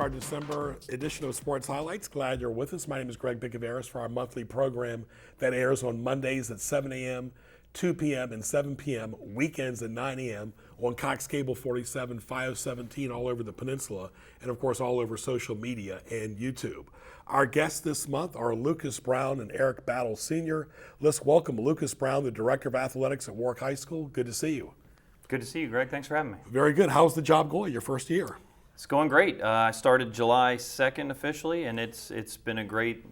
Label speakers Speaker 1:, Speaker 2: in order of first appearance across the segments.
Speaker 1: our December edition of Sports Highlights. Glad you're with us. My name is Greg Picaveras for our monthly program that airs on Mondays at 7 a.m., 2 p.m., and 7 p.m., weekends at 9 a.m. on Cox Cable 47, 517 all over the peninsula, and of course all over social media and YouTube. Our guests this month are Lucas Brown and Eric Battle Sr. Let's welcome Lucas Brown, the Director of Athletics at Warwick High School. Good to see you.
Speaker 2: Good to see you, Greg. Thanks for having me.
Speaker 1: Very good. How's the job going, your first year?
Speaker 2: It's going great. I started July 2nd officially, and it's been a great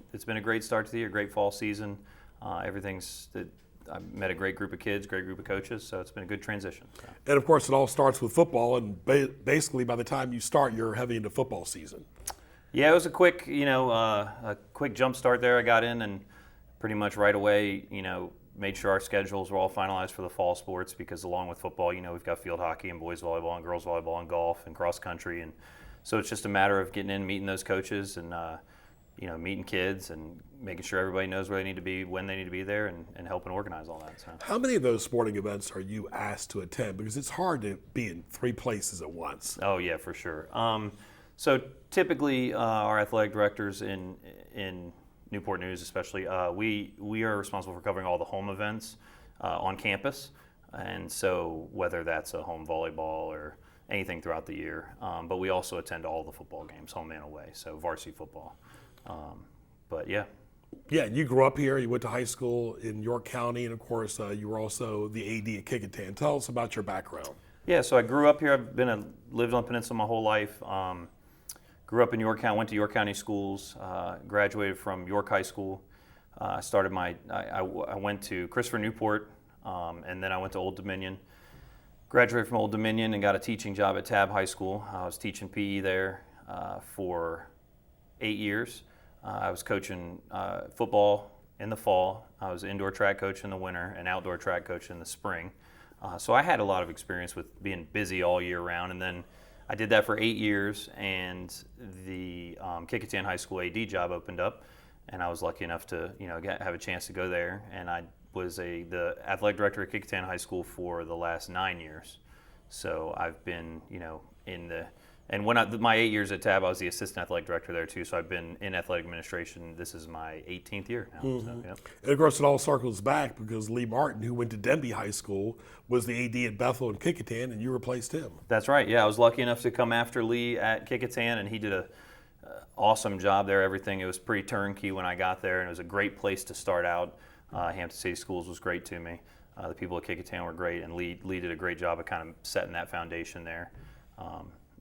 Speaker 2: start to the year. Great fall season. I met a great group of kids, great group of coaches, so it's been a good transition. So.
Speaker 1: And of course, it all starts with football, and basically by the time you start, you're heavy into football season.
Speaker 2: Yeah, it was a quick jump start there. I got in and pretty much right away, made sure our schedules were all finalized for the fall sports because along with football, we've got field hockey and boys volleyball and girls volleyball and golf and cross country. And so it's just a matter of getting in, meeting those coaches and, meeting kids and making sure everybody knows where they need to be, when they need to be there and helping organize all that. So.
Speaker 1: How many of those sporting events are you asked to attend? Because it's hard to be in three places at once.
Speaker 2: Oh, yeah, for sure. So typically our athletic directors in Newport News especially, we are responsible for covering all the home events on campus, and so whether that's a home volleyball or anything throughout the year, but we also attend all the football games, home and away, so varsity football. But yeah.
Speaker 1: Yeah, you grew up here, you went to high school in York County, and of course you were also the AD at Kecoughtan. Tell us about your background.
Speaker 2: Yeah, so I grew up here. I've lived on the peninsula my whole life. Grew up in York County, went to York County schools, graduated from York High School. I went to Christopher Newport, and then I went to Old Dominion. Graduated from Old Dominion and got a teaching job at Tabb High School. I was teaching PE there for 8 years. I was coaching football in the fall. I was indoor track coach in the winter and outdoor track coach in the spring. So I had a lot of experience with being busy all year round, and then I did that for 8 years, and the Kecoughtan High School AD job opened up, and I was lucky enough to have a chance to go there. And I was the athletic director at Kecoughtan High School for the last 9 years. So I've been my 8 years at Tabb, I was the assistant athletic director there too. So I've been in athletic administration. This is my 18th year now.
Speaker 1: Mm-hmm.
Speaker 2: So, yeah.
Speaker 1: And of course, it all circles back because Lee Martin, who went to Denby High School, was the AD at Bethel and Kecoughtan, and you replaced him.
Speaker 2: That's right. Yeah, I was lucky enough to come after Lee at Kecoughtan, and he did a awesome job there. Everything, it was pretty turnkey when I got there, and it was a great place to start out. Hampton City Schools was great to me. The people at Kecoughtan were great, and Lee did a great job of kind of setting that foundation there.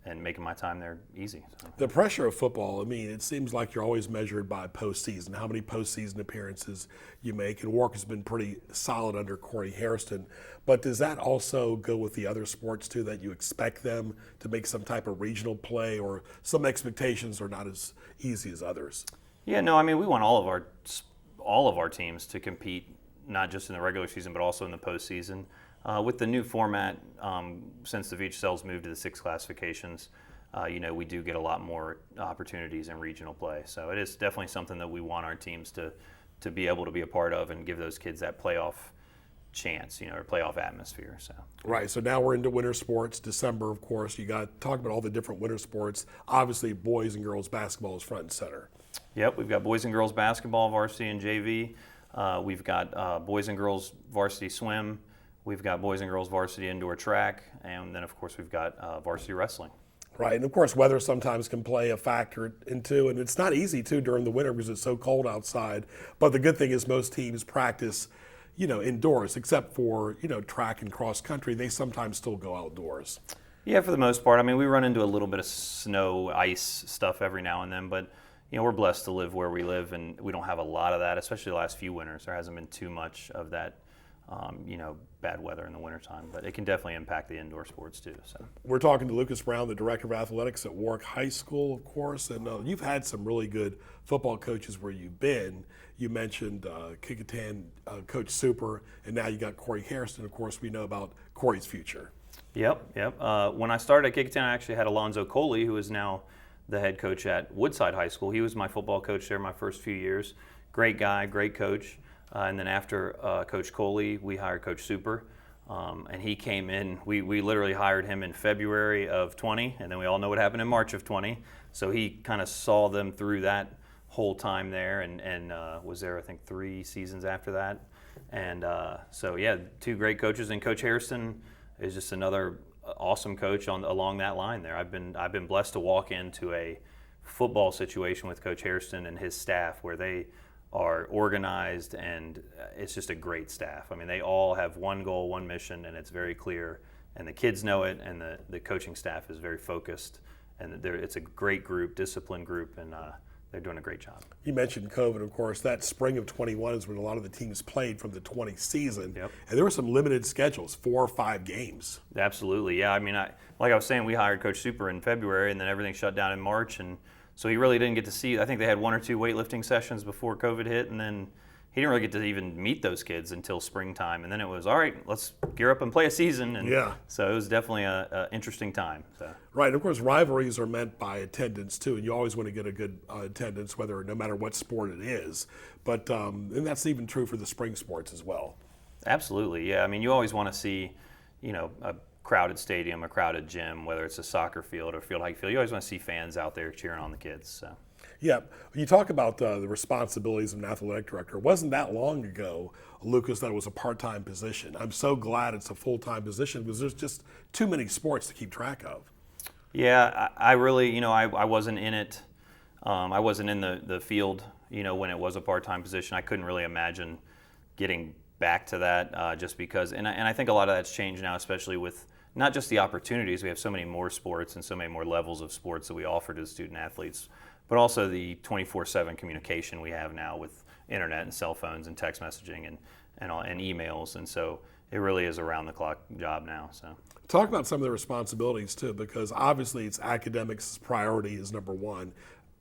Speaker 2: And making my time there easy. So.
Speaker 1: The pressure of football, it seems like you're always measured by postseason, how many postseason appearances you make, and Warwick has been pretty solid under Corey Hairston. But does that also go with the other sports too, that you expect them to make some type of regional play, or some expectations are not as easy as others?
Speaker 2: Yeah, no, we want all of our teams to compete, not just in the regular season, but also in the postseason. With the new format, since the VHSL's moved to the 6 classifications, we do get a lot more opportunities in regional play. So it is definitely something that we want our teams to be able to be a part of and give those kids that playoff chance, or playoff atmosphere. So.
Speaker 1: Right. So now we're into winter sports. December, of course. You got to talk about all the different winter sports. Obviously, boys and girls basketball is front and center.
Speaker 2: Yep, we've got boys and girls basketball, varsity and JV. We've got boys and girls varsity swim. We've got boys and girls varsity indoor track, and then of course we've got varsity wrestling.
Speaker 1: Right, and of course weather sometimes can play a factor into, and it's not easy too during the winter because it's so cold outside. But the good thing is most teams practice, indoors, except for track and cross country. They sometimes still go outdoors.
Speaker 2: Yeah, for the most part. We run into a little bit of snow, ice stuff every now and then, but we're blessed to live where we live, and we don't have a lot of that. Especially the last few winters, there hasn't been too much of that. Bad weather in the wintertime, but it can definitely impact the indoor sports too. So
Speaker 1: we're talking to Lucas Brown, the Director of Athletics at Warwick High School, of course, and you've had some really good football coaches where you've been. You mentioned Kecoughtan Coach Super, and now you got Corey Hairston. Of course, we know about Corey's future.
Speaker 2: Yep. When I started at Kecoughtan, I actually had Alonzo Coley, who is now the head coach at Woodside High School. He was my football coach there my first few years. Great guy, great coach. And then after Coach Coley, we hired Coach Super. And he came in, we literally hired him in February of 20, and then we all know what happened in March of 20. So he kind of saw them through that whole time there, and was there, I think, 3 seasons after that. And so, yeah, 2 great coaches, and Coach Hairston is just another awesome coach along that line there. I've been blessed to walk into a football situation with Coach Hairston and his staff where they are organized, and it's just a great staff. I mean, they all have one goal, one mission, and it's very clear, and the kids know it, and the coaching staff is very focused, and it's a great group, disciplined group, and they're doing a great job.
Speaker 1: You mentioned COVID, of course. That spring of 21 is when a lot of the teams played from the 20 season.
Speaker 2: Yep.
Speaker 1: And there were some limited schedules, 4 or 5 games.
Speaker 2: Absolutely, yeah. I mean, like I was saying, we hired Coach Super in February, and then everything shut down in March, and so he really didn't get to see. I think they had 1 or 2 weightlifting sessions before COVID hit, and then he didn't really get to even meet those kids until springtime. And then it was, all right, let's gear up and play a season. And
Speaker 1: Yeah.
Speaker 2: so it was definitely an interesting time. So.
Speaker 1: Right, and of course, rivalries are meant by attendance too, and you always want to get a good attendance, no matter what sport it is. But and that's even true for the spring sports as well.
Speaker 2: Absolutely, yeah. I mean, you always want to see, a crowded stadium, a crowded gym, whether it's a soccer field or field hockey field. You always want to see fans out there cheering on the kids. So.
Speaker 1: Yeah, you talk about the responsibilities of an athletic director. It wasn't that long ago, Lucas, that it was a part-time position. I'm so glad it's a full-time position because there's just too many sports to keep track of.
Speaker 2: Yeah, I really, I wasn't in it. I wasn't in the field, when it was a part-time position. I couldn't really imagine getting back to that just because, and I think a lot of that's changed now, especially with not just the opportunities. We have so many more sports and so many more levels of sports that we offer to the student athletes, but also the 24/7 communication we have now with internet and cell phones and text messaging and emails, and so it really is a round-the-clock job now. So.
Speaker 1: Talk about some of the responsibilities too, because obviously it's academics priority is number one.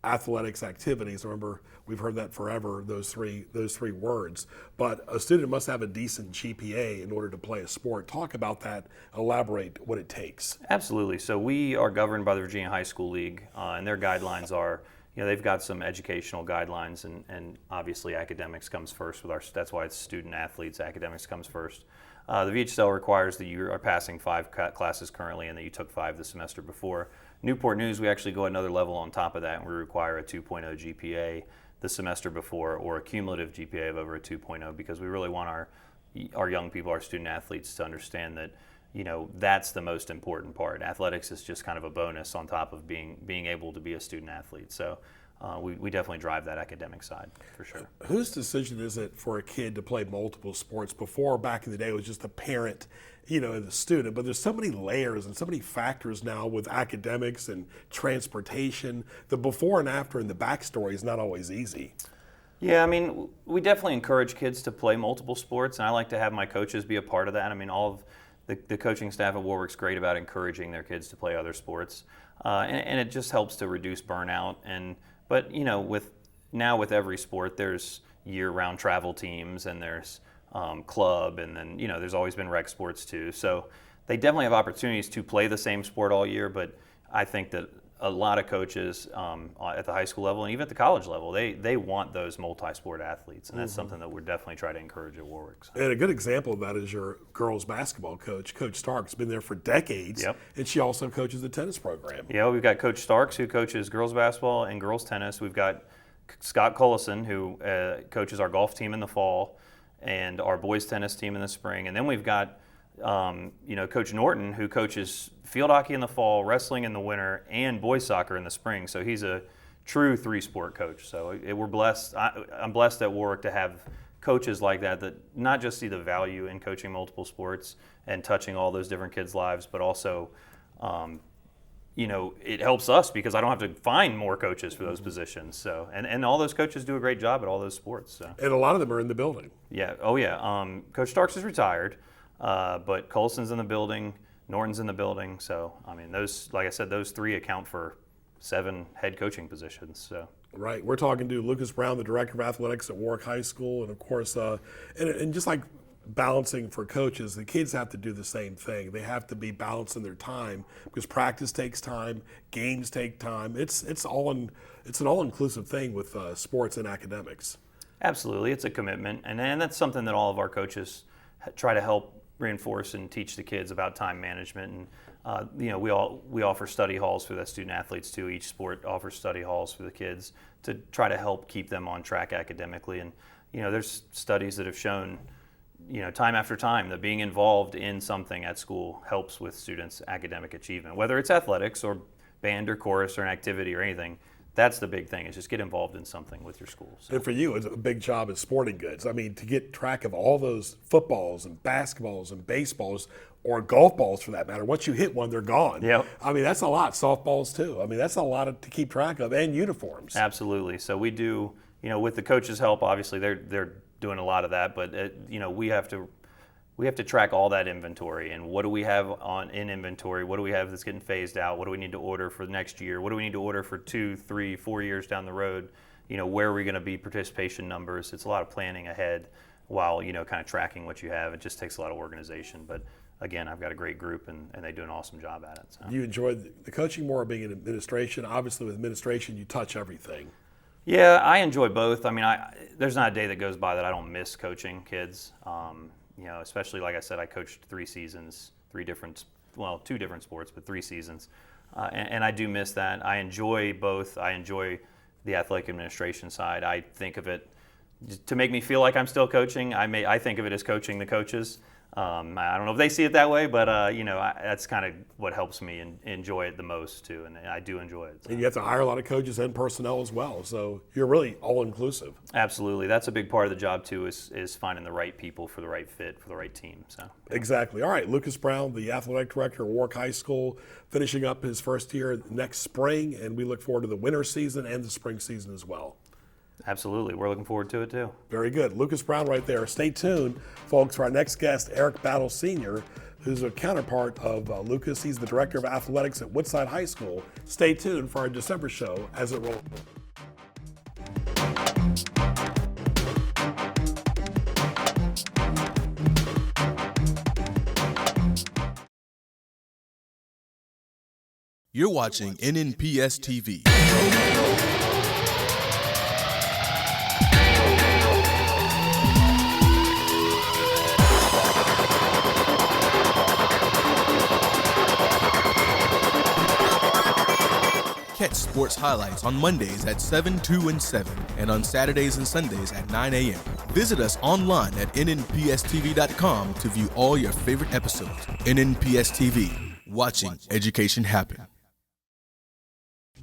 Speaker 1: Athletics activities, remember we've heard that forever, those three words. But a student must have a decent GPA in order to play a sport. Talk about that, elaborate what it takes.
Speaker 2: Absolutely. So we are governed by the Virginia High School League, and their guidelines are, they've got some educational guidelines, and obviously academics comes first with that's why it's student athletes, academics comes first. The VHSL requires that you are passing 5 classes currently and that you took 5 the semester before. Newport News, we actually go another level on top of that, and we require a 2.0 GPA the semester before, or a cumulative GPA of over a 2.0, because we really want our young people, our student athletes, to understand that that's the most important part. Athletics is just kind of a bonus on top of being able to be a student athlete. So we definitely drive that academic side for sure.
Speaker 1: Whose decision is it for a kid to play multiple sports? Before, back in the day, it was just the parent, and the student. But there's so many layers and so many factors now with academics and transportation. The before and after and the backstory is not always easy.
Speaker 2: Yeah, I mean, we definitely encourage kids to play multiple sports, and I like to have my coaches be a part of that. I mean, all of the coaching staff at Warwick's great about encouraging their kids to play other sports, and it just helps to reduce burnout. But with every sport, there's year-round travel teams, and there's club, and then there's always been rec sports too. So they definitely have opportunities to play the same sport all year. But I think that a lot of coaches at the high school level and even at the college level, they want those multi-sport athletes, and that's something that we're definitely trying to encourage at Warwick. So.
Speaker 1: And a good example of that is your girls basketball coach, Coach Starks, been there for decades,
Speaker 2: Yep.
Speaker 1: and she also coaches the tennis program.
Speaker 2: Yeah, we've got Coach Starks, who coaches girls basketball and girls tennis. We've got Scott Cullison, who coaches our golf team in the fall and our boys tennis team in the spring. And then we've got Coach Norton, who coaches field hockey in the fall, wrestling in the winter, and boys soccer in the spring. So he's a true 3-sport coach. So we're blessed. I'm blessed at Warwick to have coaches like that not just see the value in coaching multiple sports and touching all those different kids' lives, but also it helps us because I don't have to find more coaches for those positions. So, and all those coaches do a great job at all those sports. So.
Speaker 1: And a lot of them are in the building.
Speaker 2: Yeah. Oh, yeah. Coach Starks is retired, but Colson's in the building, Norton's in the building. So, I mean, like I said, those 3 account for 7 head coaching positions. So.
Speaker 1: Right. We're talking to Lucas Brown, the director of athletics at Warwick High School, and of course, and just like balancing for coaches, the kids have to do the same thing. They have to be balanced in their time because practice takes time, games take time. It's an all-inclusive thing with sports and academics.
Speaker 2: Absolutely, it's a commitment, and that's something that all of our coaches try to help reinforce and teach the kids about time management. And we offer study halls for the student athletes too. Each sport offers study halls for the kids to try to help keep them on track academically. And there's studies that have shown time after time that being involved in something at school helps with students' academic achievement, whether it's athletics or band or chorus or an activity or anything. That's the big thing, is just get involved in something with your school. So.
Speaker 1: And for you, it's a big job at Sporting Goods. I mean, to get track of all those footballs and basketballs and baseballs, or golf balls for that matter, once you hit one, they're gone.
Speaker 2: Yep.
Speaker 1: I mean, that's a lot. Softballs too. I mean, that's a lot to keep track of, and uniforms.
Speaker 2: Absolutely. So we do, with the coaches' help, obviously they're doing a lot of that, but we have to track all that inventory, and what do we have in inventory? What do we have that's getting phased out? What do we need to order for the next year? What do we need to order for 2, 3, 4 years down the road? Where are we going to be participation numbers? It's a lot of planning ahead while, kind of tracking what you have. It just takes a lot of organization. But again, I've got a great group, and they do an awesome job at it. So.
Speaker 1: Do you enjoy the coaching more, or being in administration? Obviously, with administration, you touch everything.
Speaker 2: Yeah, I enjoy both. I mean, there's not a day that goes by that I don't miss coaching kids. Especially, like I said, I coached 3 seasons, 2 different sports, but 3 seasons. And I do miss that. I enjoy both. I enjoy the athletic administration side. I think of it, to make me feel like I'm still coaching, I think of it as coaching the coaches. I don't know if they see it that way, but that's kind of what helps me enjoy it the most too, and I do enjoy it. So.
Speaker 1: And you have to hire a lot of coaches and personnel as well, so you're really all-inclusive.
Speaker 2: Absolutely, that's a big part of the job too, is finding the right people for the right fit for the right team. So
Speaker 1: exactly. All right, Lucas Brown, the athletic director at Warwick High School, finishing up his first year next spring, and we look forward to the winter season and the spring season as well.
Speaker 2: Absolutely. We're looking forward to it, too.
Speaker 1: Very good. Lucas Brown right there. Stay tuned, folks, for our next guest, Eric Battle Sr., who's a counterpart of Lucas. He's the director of athletics at Woodside High School. Stay tuned for our December show as it rolls.
Speaker 3: You're watching NNPS TV. Catch sports highlights on Mondays at 7, 2, and 7, and on Saturdays and Sundays at 9 a.m. Visit us online at nnpstv.com to view all your favorite episodes. NNPS TV, watching education happen.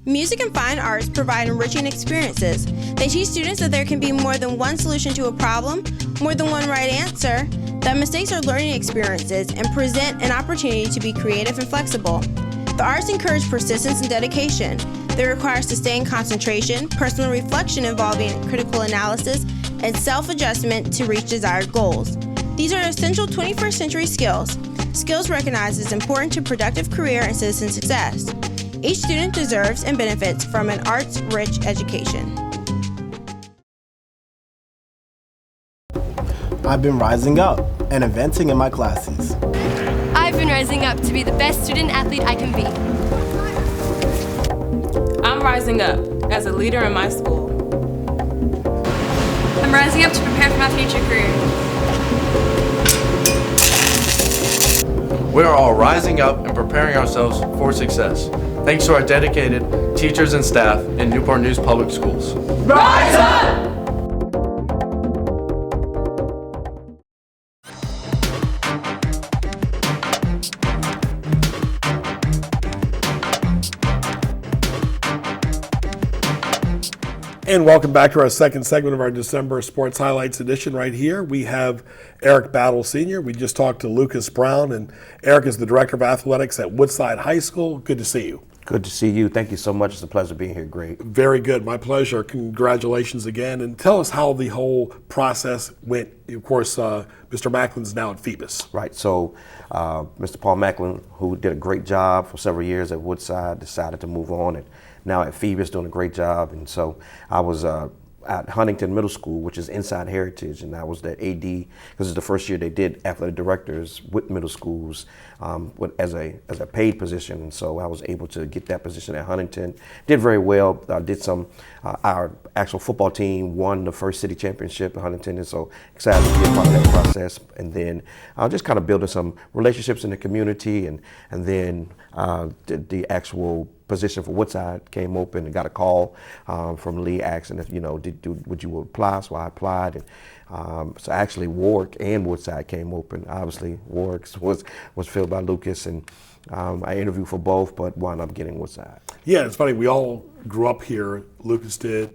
Speaker 4: Music and fine arts provide enriching experiences. They teach students that there can be more than one solution to a problem, more than one right answer, that mistakes are learning experiences, and present an opportunity to be creative and flexible. The arts encourage persistence and dedication. They require sustained concentration, personal reflection involving critical analysis, and self-adjustment to reach desired goals. These are essential 21st century skills. Skills recognized as important to productive career and citizen success. Each student deserves and benefits from an arts-rich education.
Speaker 5: I've been rising up and advancing in my classes.
Speaker 6: I've been rising up to be the best student athlete I can be.
Speaker 7: I'm rising up as a leader in my school.
Speaker 6: I'm rising up to prepare for my future career.
Speaker 8: We are all rising up and preparing ourselves for success, thanks to our dedicated teachers and staff in Newport News Public Schools.
Speaker 7: Rise up!
Speaker 1: And welcome back to our second segment of our December Sports Highlights edition right here. We have Eric Battle Sr. We just talked to Lucas Brown, and Eric is the Director of Athletics at Woodside High School. Good to see you.
Speaker 9: Good to see you. Thank you so much. It's a pleasure being here. Great.
Speaker 1: Very good. My pleasure. Congratulations again. And tell us how the whole process went. Of course, Mr. Macklin's now at Phoebus.
Speaker 9: Right. So Mr. Paul Macklin, who did a great job for several years at Woodside, decided to move on, and now at Phoebus doing a great job. And so I was at Huntington Middle School, which is inside Heritage, and I was the AD because it's the first year they did athletic directors with middle schools as a paid position, and so I was able to get that position at Huntington. Did very well. Did some. Our actual football team won the first city championship at Huntington, and so excited to be a part of that process. And then just kind of building some relationships in the community, and then the actual position for Woodside came open and got a call from Lee asking if, would you apply? So I applied. And so actually Warwick and Woodside came open. Obviously Warwick was filled by Lucas, and I interviewed for both, but wound up getting Woodside.
Speaker 1: Yeah, it's funny. We all grew up here. Lucas did,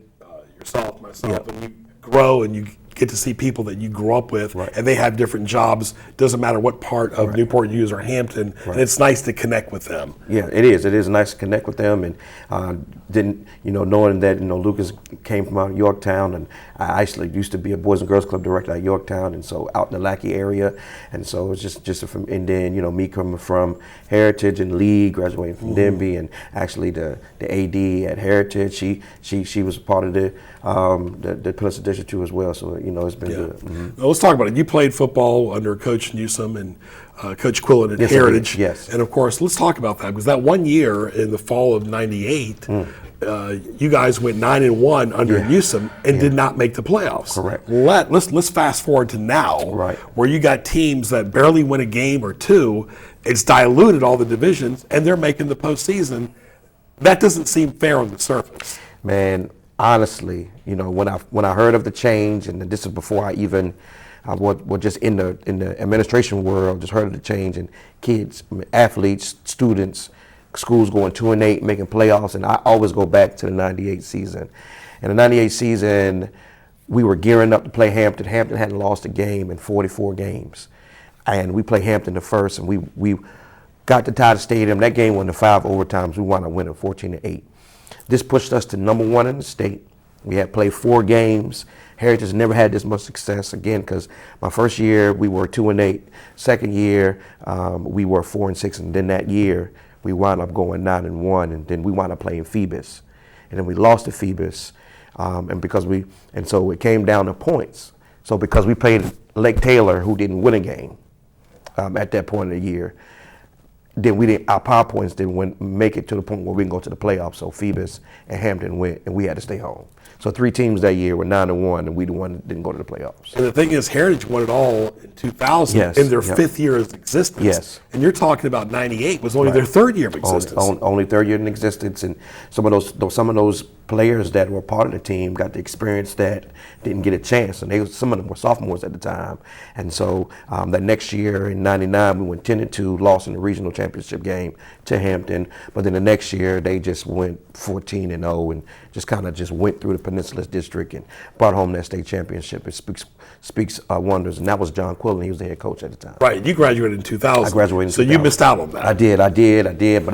Speaker 1: yourself, myself, and you grow and you get to see people that you grew up with, and they have different jobs. Doesn't matter what part of Newport News or Hampton, and it's nice to connect with them.
Speaker 9: Yeah, it is. It is nice to connect with them, and knowing that Lucas came from out of Yorktown, and I actually used to be a Boys and Girls Club director at Yorktown, and so out in the Lackey area, and so it's and then me coming from Heritage and Lee, graduating from Denby, and actually the AD at Heritage, she was part of the Peninsula District 2 as well. So it's been good. Mm-hmm.
Speaker 1: Well, let's talk about it. You played football under Coach Newsom and Coach Quillen at Heritage.
Speaker 9: Yes.
Speaker 1: And of course, let's talk about that, because that 1 year in the fall of '98, you guys went 9-1 under Newsom and did not make the playoffs.
Speaker 9: Correct.
Speaker 1: Let's fast forward to now, where you got teams that barely win a game or two. It's diluted all the divisions, and they're making the postseason. That doesn't seem fair on the surface.
Speaker 9: Man, honestly, when I heard of the change, and this is before I even was just in the administration world, just heard of the change, and kids, athletes, students, schools going 2-8, making playoffs, and I always go back to the '98 season. In the '98 season, we were gearing up to play Hampton. Hampton hadn't lost a game in 44 games, and we played Hampton the first, and we got to tie the stadium. That game went to 5 overtimes. We wound up winning 14-8. This pushed us to #1 in the state. We had played 4 games. Heritage never had this much success, again, because my first year we were 2-8. Second year we were 4-6, and then that year we wound up going 9-1, and then we wound up playing Phoebus, and then we lost to Phoebus, and so it came down to points. So because we played Lake Taylor, who didn't win a game at that point of the year, then our power points didn't make it to the point where we can go to the playoffs. So Phoebus and Hampton went, and we had to stay home. So 3 teams that year were 9-1, and we the one that didn't go to the playoffs.
Speaker 1: And the thing is, Heritage won it all in 2000 in their 5th year of existence.
Speaker 9: Yes.
Speaker 1: And you're talking about '98 was only their 3rd year of existence.
Speaker 9: Only 3rd year in existence, and some of those players that were part of the team got the experience that didn't get a chance, and some of them were sophomores at the time. And so that next year in '99, we went 10-2, lost in the regional championship game to Hampton. But then the next year, they just went 14-0 and just kind of just went through the Peninsula District and brought home that state championship. It speaks wonders, and that was John Quillen. He was the head coach at the time.
Speaker 1: Right. You graduated in 2000.
Speaker 9: I graduated in 2000.
Speaker 1: So you missed out on that.
Speaker 9: I did,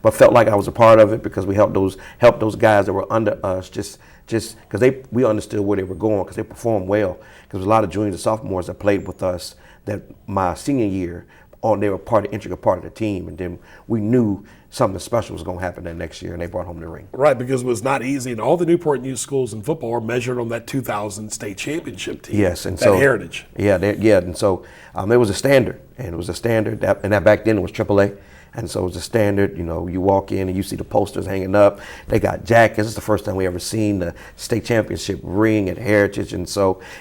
Speaker 9: but felt like I was a part of it because we helped those guys that were under us just because we understood where they were going, because they performed well. Because there was a lot of juniors and sophomores that played with us that my senior year, they were intricate part of the team, and then we knew something special was going to happen that next year, and they brought home the ring.
Speaker 1: Right, because it was not easy, and all the Newport News schools in football are measured on that 2000 state championship team.
Speaker 9: Yes, and
Speaker 1: that
Speaker 9: so
Speaker 1: Heritage.
Speaker 9: and so it was a standard, and that back then it was AAA. And so it's a standard, you walk in and you see the posters hanging up. They got jackets. It's the first time we ever seen the state championship ring at Heritage. And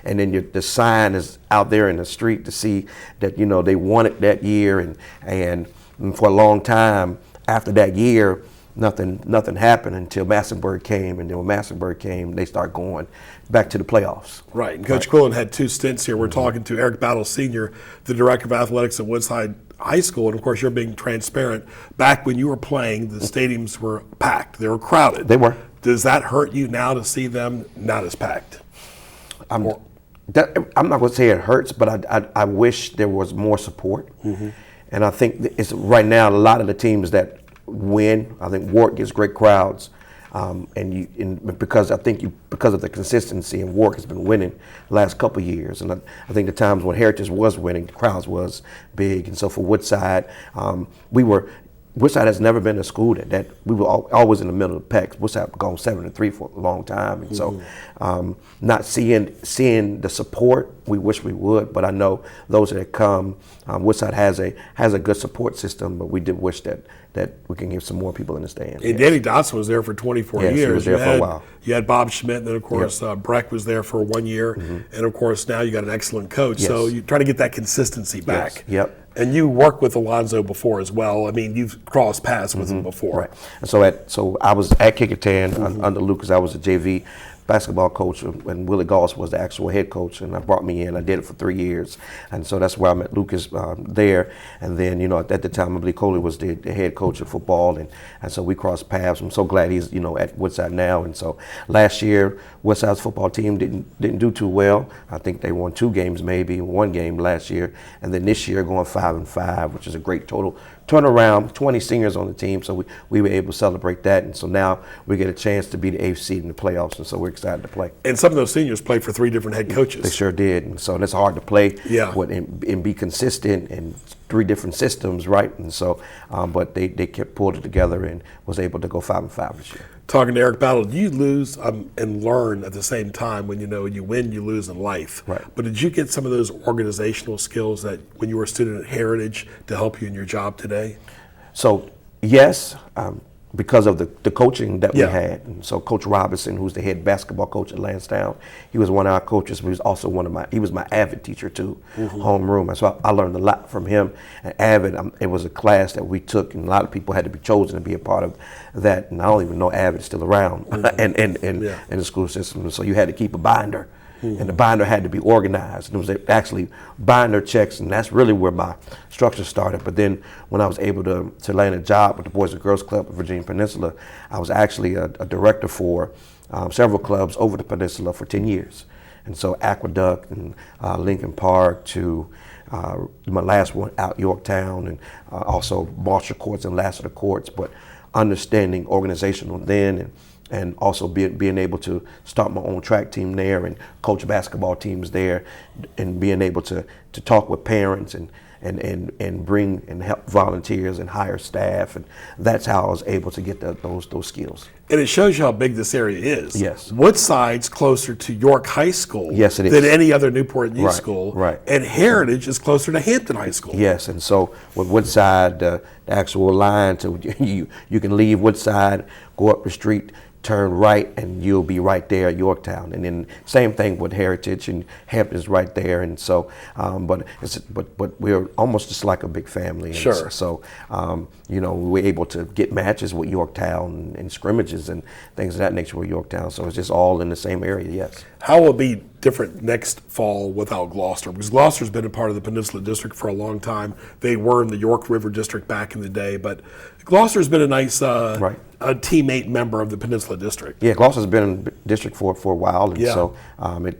Speaker 9: then the sign is out there in the street to see that, they won it that year. And for a long time after that year, nothing happened until Massenburg came. And then when Massenburg came, they start going back to the playoffs.
Speaker 1: Right. And Coach Quillen had 2 stints here. We're talking to Eric Battle Sr., the director of athletics at Woodside High School, and of course you're being transparent. Back when you were playing, the stadiums were packed. They were crowded.
Speaker 9: They were.
Speaker 1: Does that hurt you now to see them not as packed?
Speaker 9: I'm not going to say it hurts, but I wish there was more support. Mm-hmm. And I think it's right now a lot of the teams that win. I think Warwick gets great crowds. Because of the consistency, and Warwick has been winning the last couple of years, and I think the times when Heritage was winning, the crowds was big, and so for Woodside, we were Woodside has never been a school that we were always in the middle of the pack. Woodside gone 7-3 for a long time, and so not seeing the support, we wish we would. But I know those that come, Woodside has a good support system, but we did wish that we can give some more people in the stand.
Speaker 1: And Danny Dotson was there for 24
Speaker 9: Yes,
Speaker 1: years.
Speaker 9: he was there for a while.
Speaker 1: You had Bob Schmidt, and then of course Breck was there for 1 year, and of course now you got an excellent coach.
Speaker 9: Yes.
Speaker 1: So you try to get that consistency back.
Speaker 9: Yes. Yep.
Speaker 1: And you worked with Alonzo before as well. I mean, you've crossed paths with him before.
Speaker 9: Right. And so I was at Kickertan under Lucas. I was a JV basketball coach, and Willie Goss was the actual head coach, and I brought me in. I did it for 3 years, and so that's where I met Lucas there. And then, at the time, I believe Coley was the head coach of football, and so we crossed paths. I'm so glad he's at Woodside now. And so last year, Woodside's football team didn't do too well. I think they won 2 games, maybe 1 game last year, and then this year going 5-5, which is a great total turnaround. 20 seniors on the team, so we were able to celebrate that, and so now we get a chance to be the 8th seed in the playoffs, and so we're excited to play.
Speaker 1: And some of those seniors played for 3 different head coaches.
Speaker 9: They sure did, and so it's hard to play and be consistent in 3 different systems, right? And so, but they kept pulled it together and was able to go 5-5 this year.
Speaker 1: Talking to Eric Battle, do you lose and learn at the same time when you win, you lose in life?
Speaker 9: Right.
Speaker 1: But did you get some of those organizational skills that when you were a student at Heritage to help you in your job today?
Speaker 9: So yes, because of the coaching that we had. And so Coach Robinson, who's the head basketball coach at Lansdowne, he was one of our coaches, but he was also he was my AVID teacher too, homeroom. And so I learned a lot from him. And AVID, it was a class that we took, and a lot of people had to be chosen to be a part of that. And I don't even know AVID is still around in the school system. And so you had to keep a binder. And the binder had to be organized. And it was actually binder checks, and that's really where my structure started. But then when I was able to land a job with the Boys and Girls Club of Virginia Peninsula, I was actually a director for several clubs over the peninsula for 10 years. And so Aqueduct and Lincoln Park to my last one out Yorktown, and also Marshall Courts and Lassiter Courts, but understanding organizational then, and also being able to start my own track team there and coach basketball teams there, and being able to talk with parents and bring and help volunteers and hire staff, and that's how I was able to get those skills.
Speaker 1: And it shows you how big this area is.
Speaker 9: Yes.
Speaker 1: Woodside closer to York High School
Speaker 9: Yes, it is.
Speaker 1: than any other Newport News school.
Speaker 9: Right.
Speaker 1: And Heritage is closer to Hampton High School.
Speaker 9: Yes, and so with Woodside, the actual line to you can leave Woodside, go up the street, turn right, and you'll be right there at Yorktown. And then same thing with Heritage, and Hampton's right there. And so, but we're almost just like a big family. And
Speaker 1: Sure.
Speaker 9: So, we were able to get matches with Yorktown and scrimmages and things of that nature with Yorktown. So it's just all in the same area. Yes.
Speaker 1: How will it be different next fall without Gloucester? Because Gloucester's been a part of the Peninsula District for a long time. They were in the York River District back in the day, but Gloucester's been a nice a teammate member of the Peninsula District.
Speaker 9: Yeah, Gloucester's been in the district for a while, and so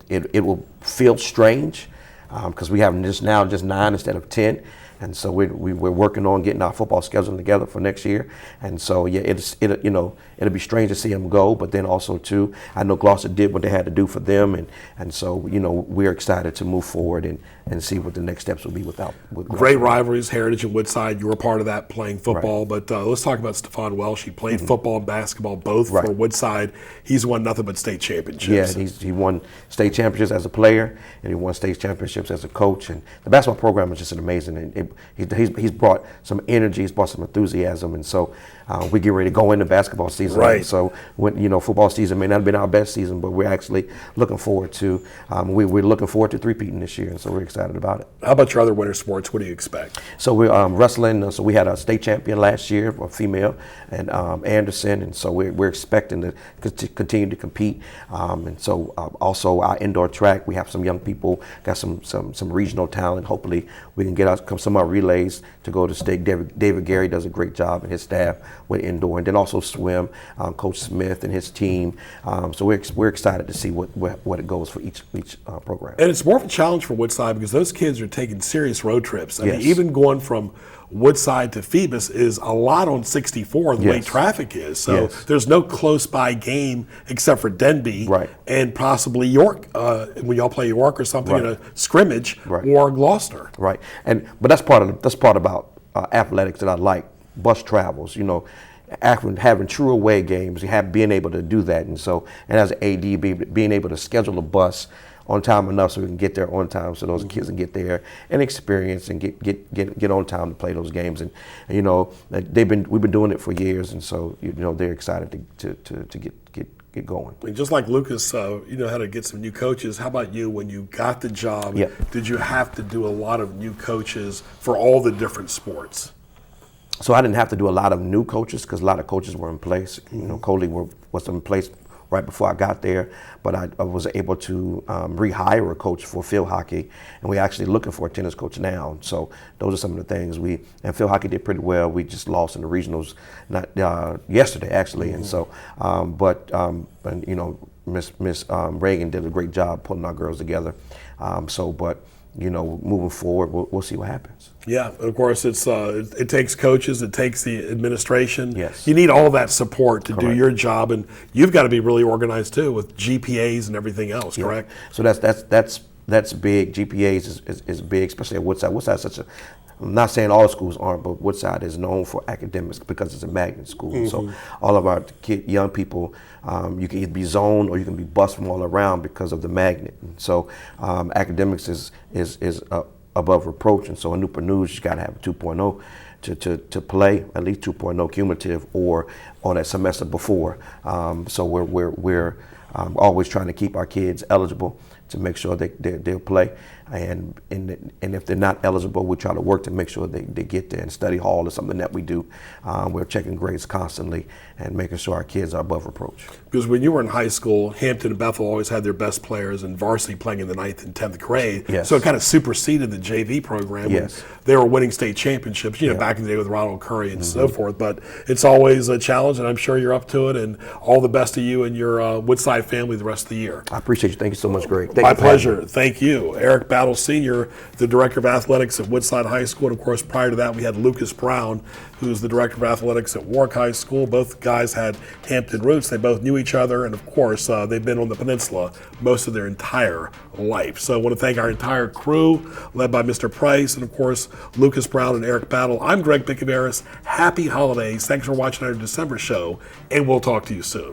Speaker 9: it will feel strange because we have just 9 instead of 10. And so we're working on getting our football schedule together for next year. And so it'll be strange to see them go, but then also too, I know Gloucester did what they had to do for them, and so we're excited to move forward and see what the next steps will be with
Speaker 1: Great rivalries, Heritage and Woodside. You were part of that playing football, but let's talk about Stephon Welsh. He played football and basketball both for Woodside. He's won nothing but state championships.
Speaker 9: Yeah, he won state championships as a player, and he won state championships as a coach. And the basketball program is just amazing. And he's brought some energy, he's brought some enthusiasm, and so we get ready to go into basketball season.
Speaker 1: Right.
Speaker 9: So when football season may not have been our best season, but we're actually looking forward to we're looking forward to three-peating this year, and so we're excited about it.
Speaker 1: How about your other winter sports? What do you expect?
Speaker 9: So we're wrestling. So we had a state champion last year, a female, and Anderson, and so we're expecting to continue to compete. And so also our indoor track, we have some young people, got some regional talent. Hopefully we can get some of our relays to go to state. David Gary does a great job, and his staff with indoor, and then also swim. Coach Smith and his team. So we're excited to see what it goes for each program.
Speaker 1: And it's more of a challenge for Woodside because those kids are taking serious road trips. I mean,
Speaker 9: Yes.
Speaker 1: even going from Woodside to Phoebus is a lot on 64 the way
Speaker 9: Yes.
Speaker 1: traffic is. So
Speaker 9: Yes.
Speaker 1: there's no close by game except for Denby and possibly York when y'all play York or something in a scrimmage or Gloucester.
Speaker 9: Right, but that's part about athletics that I like. bus travels, you know, having true away games, being able to do that. And as an AD, being able to schedule a bus on time enough so we can get there on time, so those kids can get there and experience and get on time to play those games. And you know, we've been doing it for years, and so you know they're excited to get going.
Speaker 1: I mean, just like Lucas, you know how to get some new coaches. How about you? When you got the job, did you have to do a lot of new coaches for all the different sports?
Speaker 9: So I didn't have to do a lot of new coaches because a lot of coaches were in place. You know, Coley was in place right before I got there, but I was able to rehire a coach for field hockey, and we're actually looking for a tennis coach now. So those are some of the things and field hockey did pretty well. We just lost in the regionals yesterday actually, and so and you know, Miss Reagan did a great job putting our girls together. But you know, moving forward, we'll see what happens.
Speaker 1: Yeah, of course, it takes coaches, it takes the administration.
Speaker 9: Yes.
Speaker 1: You need all that support to do
Speaker 9: Correct.
Speaker 1: your job, and you've got to be really organized too with GPAs and everything else, correct?
Speaker 9: So that's big. GPAs is big, especially at Woodside. Woodside's such a, I'm not saying all schools aren't, but Woodside is known for academics because it's a magnet school. So all of our young people, you can either be zoned or you can be bused from all around because of the magnet. And so academics is above reproach. And so in Newport News, you got to have a 2.0 to play, at least 2.0 cumulative or on that semester before. So we're always trying to keep our kids eligible to make sure they'll play. And if they're not eligible, we try to work to make sure they get there. And study hall is something that we do. We're checking grades constantly and making sure our kids are above reproach.
Speaker 1: Because when you were in high school, Hampton and Bethel always had their best players in varsity playing in the 9th and 10th grade.
Speaker 9: Yes.
Speaker 1: So it kind of superseded the JV program.
Speaker 9: Yes.
Speaker 1: They were winning state championships, you know, back in the day with Ronald Curry and so forth. But it's always a challenge, and I'm sure you're up to it. And all the best to you and your Woodside family the rest of the year.
Speaker 9: I appreciate you. Thank you so much, Greg.
Speaker 1: My pleasure. Thank you. Eric Battle Sr., the Director of Athletics at Woodside High School. And of course, prior to that, we had Lucas Brown, who's the Director of Athletics at Warwick High School. Both guys had Hampton roots. They both knew each other. And of course, they've been on the peninsula most of their entire life. So I want to thank our entire crew, led by Mr. Price, and of course, Lucas Brown and Eric Battle. I'm Greg Picaveras. Happy holidays. Thanks for watching our December show, and we'll talk to you soon.